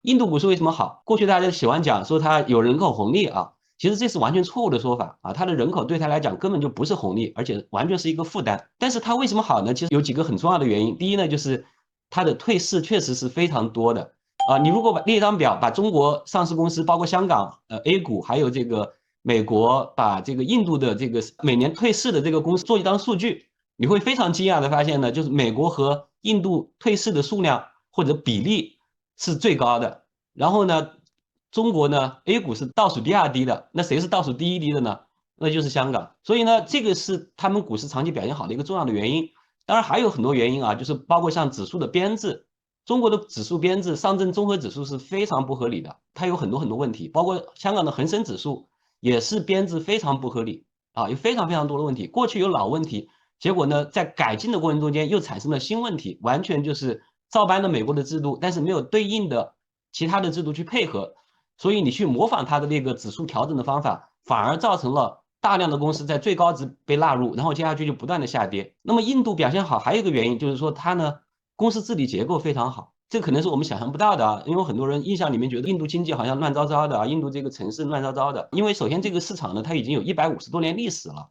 印度股市为什么好？过去大家喜欢讲说它有人口红利啊，其实这是完全错误的说法啊。它的人口对它来讲根本就不是红利，而且完全是一个负担。但是它为什么好呢？其实有几个很重要的原因。第一呢，就是它的退市确实是非常多的啊。你如果把列张表，把中国上市公司，包括香港A 股，还有这个美国，把这个印度的这个每年退市的这个公司做一张数据，你会非常惊讶的发现呢，就是美国和印度退市的数量或者比例是最高的。然后呢，中国呢 A 股是倒数第二低的，那谁是倒数第一低的呢？那就是香港。所以呢，这个是他们股市长期表现好的一个重要的原因。当然还有很多原因啊，就是包括像指数的编制，中国的指数编制，上证综合指数是非常不合理的，它有很多很多问题，包括香港的恒生指数也是编制非常不合理啊，有非常非常多的问题。过去有老问题，结果呢，在改进的过程中间又产生了新问题，完全就是照搬了美国的制度，但是没有对应的其他的制度去配合，所以你去模仿它的那个指数调整的方法，反而造成了大量的公司在最高值被纳入，然后接下去就不断的下跌。那么印度表现好，还有一个原因就是说它呢公司治理结构非常好，这可能是我们想象不到的啊，因为很多人印象里面觉得印度经济好像乱糟糟的啊，印度这个城市乱糟糟的，因为首先这个市场呢它已经有150多年历史了，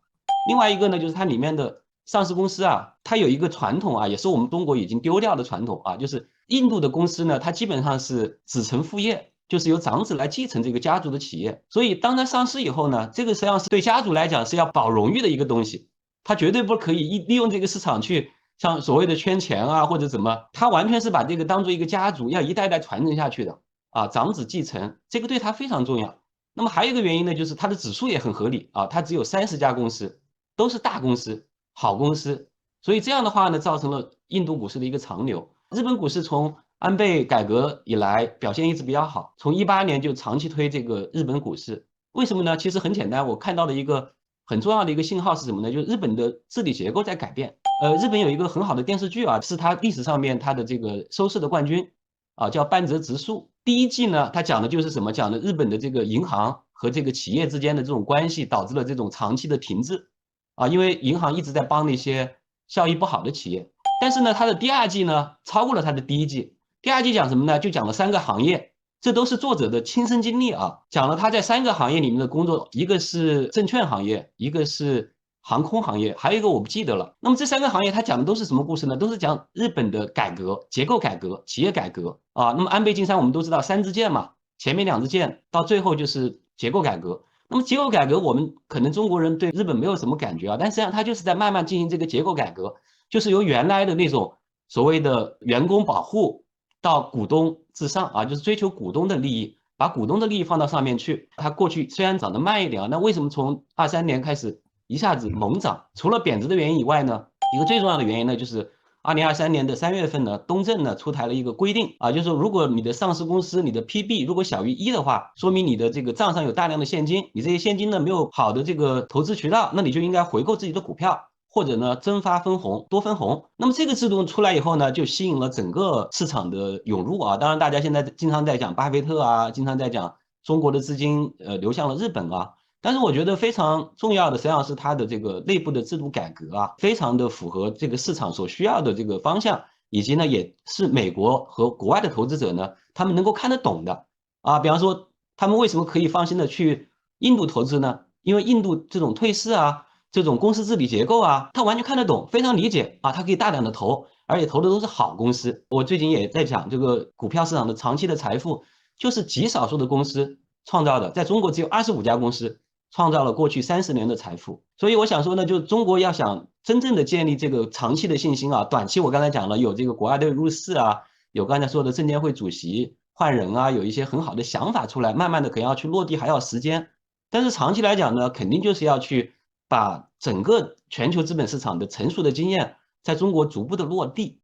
另外一个呢就是它里面的上市公司啊，它有一个传统啊，也是我们中国已经丢掉的传统啊，就是印度的公司呢，它基本上是子承父业，就是由长子来继承这个家族的企业。所以当它上市以后呢，这个实际上是对家族来讲是要保荣誉的一个东西，它绝对不可以利用这个市场去像所谓的圈钱啊或者怎么，它完全是把这个当做一个家族要一代代传承下去的啊，长子继承，这个对它非常重要。那么还有一个原因呢，就是它的指数也很合理啊，它只有30家公司，都是大公司。好公司，所以这样的话呢，造成了印度股市的一个长牛。日本股市从安倍改革以来表现一直比较好，从18年就长期推这个日本股市。为什么呢？其实很简单，我看到的一个很重要的一个信号是什么呢？就是日本的治理结构在改变。日本有一个很好的电视剧啊，是它历史上面它的这个收视的冠军啊，叫半泽直树。第一季呢，它讲的就是什么？讲的日本的这个银行和这个企业之间的这种关系，导致了这种长期的停滞。啊，因为银行一直在帮那些效益不好的企业，但是呢，它的第二季呢超过了它的第一季。第二季讲什么呢？就讲了3个行业，这都是作者的亲身经历啊，讲了他在3个行业里面的工作，一个是证券行业，一个是航空行业，还有一个我不记得了。那么这3个行业他讲的都是什么故事呢？都是讲日本的改革、结构改革、企业改革啊。那么安倍晋三我们都知道3支箭嘛，前面2支箭到最后就是结构改革。那么结构改革，我们可能中国人对日本没有什么感觉啊，但实际上它就是在慢慢进行这个结构改革，就是由原来的那种所谓的员工保护到股东至上啊，就是追求股东的利益，把股东的利益放到上面去。它过去虽然涨得慢一点啊，那为什么从23年开始一下子猛涨？除了贬值的原因以外呢，一个最重要的原因呢，就是2023年的3月份呢，东证呢出台了一个规定啊，就是说如果你的上市公司你的 PB 如果小于1的话，说明你的这个账上有大量的现金，你这些现金呢没有好的这个投资渠道，那你就应该回购自己的股票。或者呢，增发分红，多分红。那么这个制度出来以后呢，就吸引了整个市场的涌入啊。当然，大家现在经常在讲巴菲特啊，经常在讲中国的资金流向了日本啊。但是我觉得非常重要的，实际上是它的这个内部的制度改革啊，非常的符合这个市场所需要的这个方向，以及呢，也是美国和国外的投资者呢，他们能够看得懂的啊。比方说，他们为什么可以放心的去印度投资呢？因为印度这种退市啊，这种公司治理结构啊，他完全看得懂，非常理解啊，他可以大胆的投，而且投的都是好公司。我最近也在讲这个股票市场的长期的财富，就是极少数的公司创造的，在中国只有25家公司。创造了过去30年的财富。所以我想说呢，就中国要想真正的建立这个长期的信心啊，短期我刚才讲了，有这个国外队入市啊，有刚才说的证监会主席换人啊，有一些很好的想法出来，慢慢的可能要去落地，还要时间。但是长期来讲呢，肯定就是要去把整个全球资本市场的成熟的经验在中国逐步的落地。